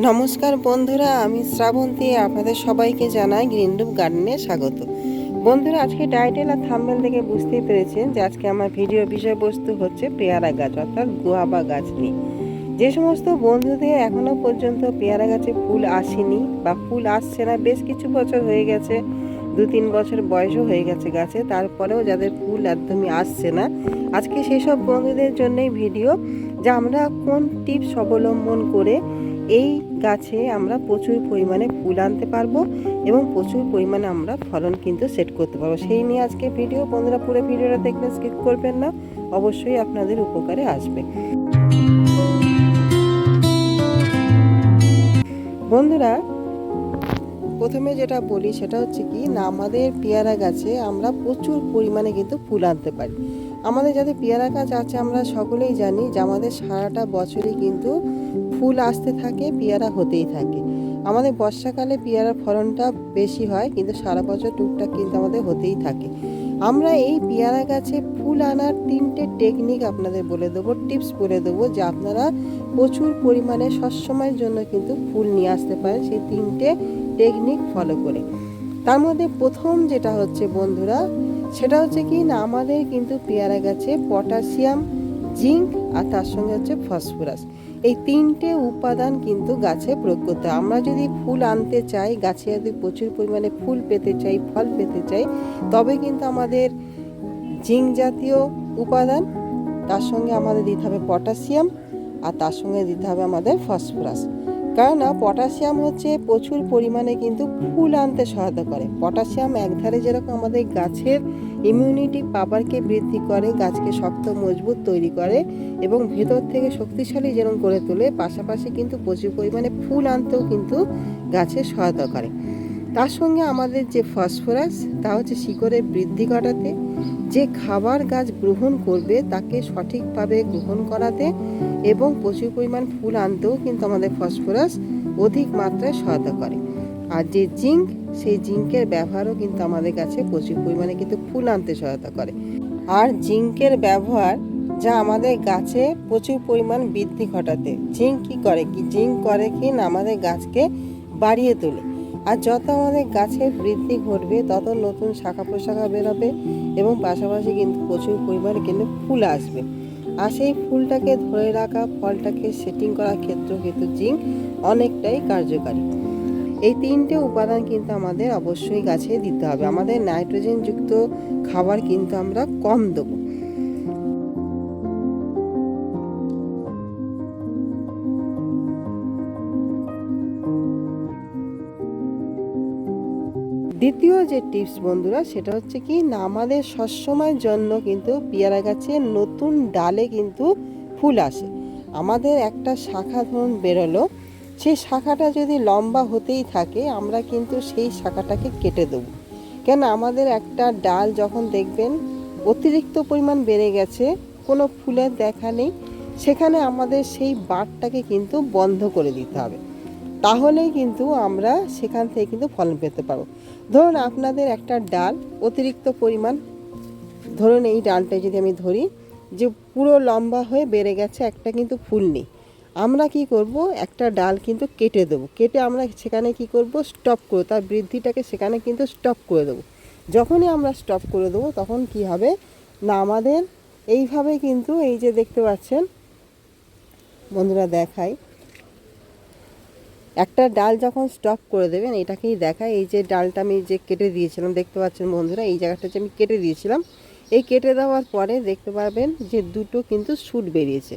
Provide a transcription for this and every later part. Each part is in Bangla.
নমস্কার বন্ধুরা, আমি শ্রাবন্তী। আপনাদের সবাইকে জানাই গ্রিন রুপ গার্ডেনে স্বাগত। বন্ধুরা, আজকে টাইটেল আর থাম্বনেল থেকে বুঝতেই পেরেছেন যে আজকে আমার ভিডিও বিষয়বস্তু হচ্ছে পেয়ারা গাছ অর্থাৎ গুয়াভা গাছ নিয়ে। যে সমস্ত বন্ধুদের এখনও পর্যন্ত পেয়ারা গাছে ফুল আসেনি বা ফুল আসছে না, বেশ কিছু বছর হয়ে গেছে, 2-3 বছর বয়সও হয়ে গেছে গাছে, তারপরেও যাদের ফুল একদমই আসছে না, আজকে সেসব বন্ধুদের জন্যই ভিডিও যে আমরা কোন টিপস অবলম্বন করে এই গাছে আমরা প্রচুর পরিমাণে ফুল আনতে পারবো এবং প্রচুর পরিমাণে আমরা ফলন কিন্তু সেট করতে পারবো, সেই নিয়ে আজকে ভিডিও। বন্ধুরা, পুরো ভিডিওটা দেখবেন, স্কিপ করবেন না, অবশ্যই আপনাদের উপকারে আসবে। বন্ধুরা, প্রথমে যেটা বলি সেটা হচ্ছে কি না, আমাদের পেয়ারা গাছে আমরা প্রচুর পরিমাণে কিন্তু ফুল আনতে পারি। আমাদের যাদের পেয়ারা গাছ আছে আমরা সকলেই জানি যে আমাদের সারাটা বছরই কিন্তু ফুল আসতে থাকে, পেয়ারা হতেই থাকে। আমাদের বর্ষাকালে পেয়ারার ফলনটা বেশি হয়, কিন্তু সারা বছর টুকটাক কিন্তু আমাদের হতেই থাকে। আমরা এই পেয়ারা গাছে ফুল আনার 3টে টেকনিক আপনাদের বলে দেবো, টিপস বলে দেবো, যে আপনারা প্রচুর পরিমাণে সবসময়ের জন্য কিন্তু ফুল নিয়ে আসতে পারেন সেই 3টে টেকনিক ফলো করে। তার মধ্যে প্রথম যেটা হচ্ছে বন্ধুরা, সেটা হচ্ছে কি না, আমাদের কিন্তু পেয়ারা গাছে পটাশিয়াম, জিঙ্ক আর তার সঙ্গে হচ্ছে ফসফরাস, এই 3টে উপাদান কিন্তু গাছে প্রয়োগ করতে হয়। আমরা যদি ফুল আনতে চাই, গাছে যদি প্রচুর পরিমাণে ফুল পেতে চাই, ফল পেতে চাই, তবে কিন্তু আমাদের জিঙ্ক জাতীয় উপাদান, তার সঙ্গে আমাদের দিতে হবে পটাশিয়াম, আর তার সঙ্গে দিতে হবে আমাদের ফসফরাস। কেননা পটাশিয়াম হচ্ছে প্রচুর পরিমাণে কিন্তু ফুল আনতে সহায়তা করে। পটাশিয়াম একধারে যেরকম আমাদের গাছের ইমিউনিটি পাওয়ারকে বৃদ্ধি করে, গাছকে শক্ত মজবুত তৈরি করে এবং ভেতর থেকে শক্তিশালী যেরকম করে তোলে, পাশাপাশি কিন্তু প্রচুর পরিমাণে ফুল আনতেও কিন্তু গাছের সহায়তা করে। তার সঙ্গে আমাদের যে ফসফরাস, তা হচ্ছে শিকড়ের বৃদ্ধি ঘটাতে, যে খাবার গাছ গ্রহণ করবে তাকে সঠিকভাবে গ্রহণ করাতে এবং প্রচুর পরিমাণ ফুল আনতেও কিন্তু আমাদের ফসফরাস অধিক মাত্রায় সহায়তা করে। আর যে জিঙ্ক, সেই জিঙ্কের ব্যবহারও কিন্তু আমাদের কাছে প্রচুর পরিমাণে কিন্তু ফুল আনতে সহায়তা করে। আর জিঙ্কের ব্যবহার যা আমাদের গাছে প্রচুর পরিমাণ বৃদ্ধি ঘটাতে, জিঙ্ক কি করে, জিঙ্ক করে কি না, আমাদের গাছকে বাড়িয়ে তোলে। আর যত আমাদের গাছের বৃদ্ধি ঘটবে তত নতুন শাখা প্রশাখা বেরোবে এবং পাশাপাশি কিন্তু প্রচুর পরিমাণে কিন্তু ফুল আসবে। আর সেই ফুলটাকে ধরে রাখা, ফলটাকে সেটিং করার ক্ষেত্রে কিন্তু জিঙ্ক অনেকটাই কার্যকারী। এই 3টে উপাদান কিন্তু আমাদের অবশ্যই গাছে দিতে হবে। আমাদের নাইট্রোজেনযুক্ত খাবার কিন্তু আমরা কম দেবো। দ্বিতীয় যে টিপস বন্ধুরা, সেটা হচ্ছে কি না, আমাদের সবসময়ের জন্য কিন্তু পেয়ারা গাছে নতুন ডালে কিন্তু ফুল আসে। আমাদের একটা শাখা ধরুন বেরোলো, সেই শাখাটা যদি লম্বা হতেই থাকে, আমরা কিন্তু সেই শাখাটাকে কেটে দেবো। কেন, আমাদের একটা ডাল যখন দেখবেন অতিরিক্ত পরিমাণ বেড়ে গেছে, কোনো ফুলের দেখা নেই, সেখানে আমাদের সেই বাঁটটাকে কিন্তু বন্ধ করে দিতে হবে। তাহলেই কিন্তু আমরা সেখান থেকে কিন্তু ফলন পেতে পারবো। ধরুন আপনাদের একটা ডাল অতিরিক্ত পরিমাণ, ধরুন এই ডালটাই যদি আমি ধরি, যে পুরো লম্বা হয়ে বেড়ে গেছে, একটা কিন্তু ফুল নেই, আমরা কি করব, একটা ডাল কিন্তু কেটে দেবো। কেটে আমরা সেখানে কি করব, স্টপ করে তার বৃদ্ধিটাকে সেখানে কিন্তু স্টপ করে দেবো। যখনই আমরা স্টপ করে দেবো তখন কি হবে না, আমাদের এইভাবে কিন্তু, এই যে দেখতে পাচ্ছেন বন্ধুরা, দেখাই, একটা ডাল যখন স্টপ করে দেবেন, এটাকেই দেখায়, এই যে ডালটা আমি যে কেটে দিয়েছিলাম, দেখতে পাচ্ছেন বন্ধুরা, এই জায়গাটা যে আমি কেটে দিয়েছিলাম, এই কেটে দেওয়ার পরে দেখতে পাবেন যে দুটো কিন্তু শুট বেরিয়েছে।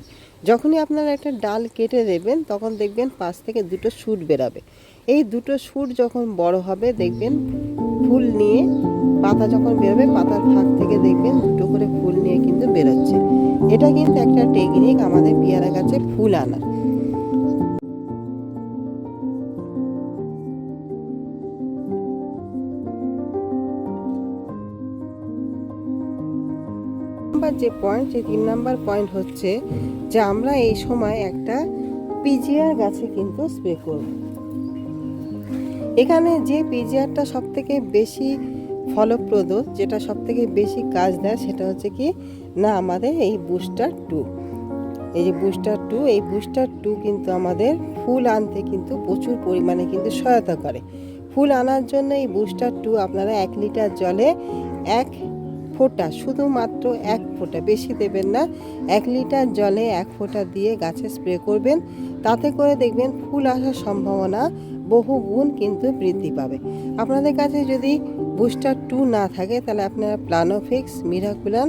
যখনই আপনারা একটা ডাল কেটে দেবেন তখন দেখবেন পাশ থেকে দুটো শুট বেরাবে। এই দুটো শুট যখন বড় হবে দেখবেন ফুল নিয়ে, পাতা যখন বেরোবে পাতার ফাঁক থেকে দেখবেন দুটো করে ফুল নিয়ে কিন্তু বেরোচ্ছে। এটা কিন্তু একটা টেকনিক আমাদের পেয়ারা গাছে ফুল আনার। যে পয়েন্ট, যে 3 নাম্বার পয়েন্ট হচ্ছে যে আমরা এই সময় একটা পিজিআর গাছে কিন্তু স্প্রে করব। এখানে যে পিজিআরটা সব থেকে বেশি ফলপ্রদ, যেটা সব থেকে বেশি কাজ দেয়, সেটা হচ্ছে কি না, আমাদের এই বুস্টার 2, এই যে বুস্টার 2, এই বুস্টার 2 কিন্তু আমাদের ফুল আনতে কিন্তু প্রচুর পরিমাণে কিন্তু সহায়তা করে। ফুল আনার জন্য এই বুস্টার 2 আপনারা 1 লিটার জলে 1 ফোঁটা, শুধুমাত্র 1 ফোঁটা, বেশি দেবেন না, 1 লিটার জলে 1 ফোঁটা দিয়ে গাছে স্প্রে করবেন। তাতে করে দেখবেন ফুল আসার সম্ভাবনা বহু গুণ কিন্তু বৃদ্ধি পাবে। আপনাদের কাছে যদি বুস্টার 2 না থাকে তাহলে আপনারা প্লানোফিক্স, মিরাকুলাম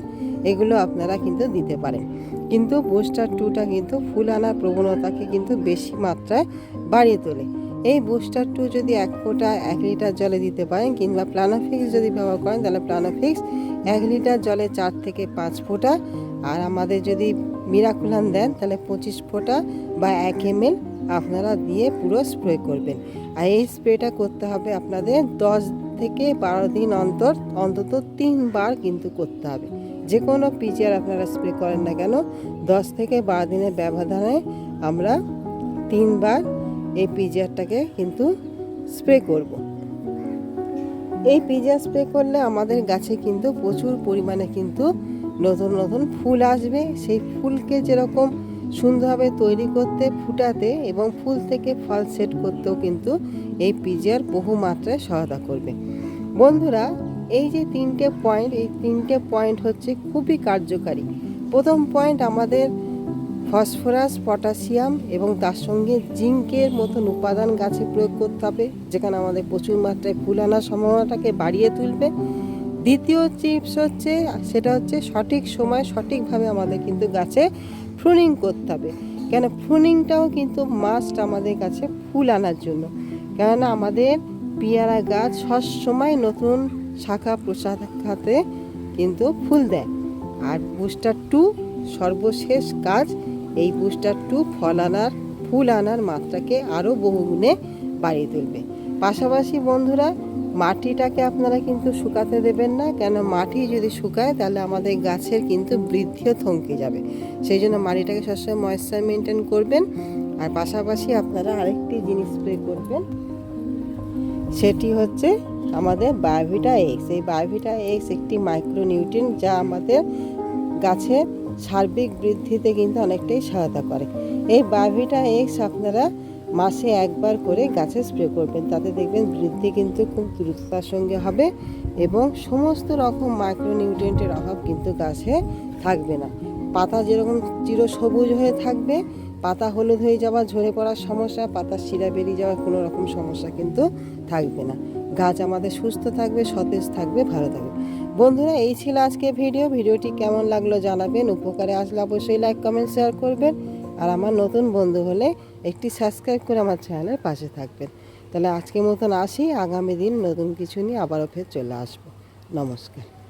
এগুলো আপনারা কিন্তু দিতে পারেন। কিন্তু বুস্টার 2টা কিন্তু ফুল আনার প্রবণতাকে কিন্তু বেশি মাত্রায় বাড়িয়ে তোলে। এই বুস্টার 2 যদি 1 ফোঁটা 1 লিটার জলে দিতে পারেন, কিংবা প্লানোফিক্স যদি ব্যবহার করেন তাহলে প্লানোফিক্স 1 লিটার জলে 4 থেকে 5 ফোঁটা, আর আমাদের যদি মিরাকুলাম দেন তাহলে 25 ফোঁটা বা 1 ml আপনারা দিয়ে পুরো স্প্রে করবেন। আর এই স্প্রেটা করতে হবে আপনাদের 10 থেকে 12 দিন অন্তত 3 বার কিন্তু করতে হবে। যে কোনো পিজিআর আপনারা স্প্রে করেন না কেন, 10 থেকে 12 দিনের ব্যবধানে আমরা 3 বার এই পিজিআরটাকে কিন্তু স্প্রে করব। এই পিজিআর স্প্রে করলে আমাদের গাছে কিন্তু প্রচুর পরিমাণে কিন্তু নতুন নতুন ফুল আসবে। সেই ফুলকে যেরকম সুন্দরভাবে তৈরি করতে, ফুটাতে এবং ফুল থেকে ফল সেট করতেও কিন্তু এই পিজিআর বহু মাত্রায় সহায়তা করবে। বন্ধুরা, এই যে 3টে পয়েন্ট, এই 3টে পয়েন্ট হচ্ছে খুবই কার্যকারী। প্রথম পয়েন্ট, আমাদের ফসফরাস, পটাশিয়াম এবং তার সঙ্গে জিঙ্কের মতন উপাদান গাছে প্রয়োগ করতে হবে, যেখানে আমাদের প্রচুর মাত্রায় ফুল আনার সম্ভাবনাটাকে বাড়িয়ে তুলবে। দ্বিতীয় টিপস হচ্ছে, সেটা হচ্ছে সঠিক সময় সঠিকভাবে আমাদের কিন্তু গাছে প্রুনিং করতে হবে। কেন, প্রুনিংটাও কিন্তু মাস্ট আমাদের কাছে ফুল আনার জন্য। কেননা আমাদের পেয়ারা গাছ সবসময় নতুন শাখা প্রশাখাতে কিন্তু ফুল দেয়। আর বুস্টার 2 সর্বশেষ কাজ, এই বুস্টার 2 ফুল আনার মাত্রাকে আরও বহুগুণে বাড়িয়ে তুলবে। পাশাপাশি বন্ধুরা, মাটিটাকে আপনারা কিন্তু শুকাতে দেবেন না, কেন মাটি যদি শুকায় তাহলে আমাদের গাছের কিন্তু বৃদ্ধিও থমকে যাবে। সেই জন্য মাটিটাকে সবসময় ময়েশ্চার মেনটেন করবেন। আর পাশাপাশি আপনারা আরেকটি জিনিস স্প্রে করবেন, সেটি হচ্ছে আমাদের বায়োভিটা এক্স। এই বায়োভিটা এক্স একটি মাইক্রোনিউট্রিয়েন্ট, যা আমাদের গাছের সার্বিক বৃদ্ধিতে কিন্তু অনেকটাই সহায়তা করে। এই বায়োভিটা এক্স আপনারা মাসে 1 বার করে গাছে স্প্রে করবেন। তাতে দেখবেন বৃদ্ধি কিন্তু খুব দ্রুততার সঙ্গে হবে এবং সমস্ত রকম মাইক্রোনিউট্রিয়েন্টের অভাব কিন্তু গাছে থাকবে না। পাতা যেরকম চিরসবুজ হয়ে থাকবে, পাতা হলুদ হয়ে যাওয়া, ঝরে পড়ার সমস্যা, পাতার শিরা বেরিয়ে যাওয়ার কোনো রকম সমস্যা কিন্তু থাকবে না। গাছ আমাদের সুস্থ থাকবে, সতেজ থাকবে, ভালো থাকবে। বন্ধুরা, এই ছিল আজকে ভিডিওটি কেমন লাগলো জানাবেন। উপকারে আসলে অবশ্যই লাইক, কমেন্ট, শেয়ার করবেন। আর আমার নতুন বন্ধু হলে একটি সাবস্ক্রাইব করে আমার চ্যানেলের পাশে থাকবেন। তাহলে আজকের মতন আসি, আগামী দিন নতুন কিছু নিয়ে আবারও ফের চলে আসবো। নমস্কার।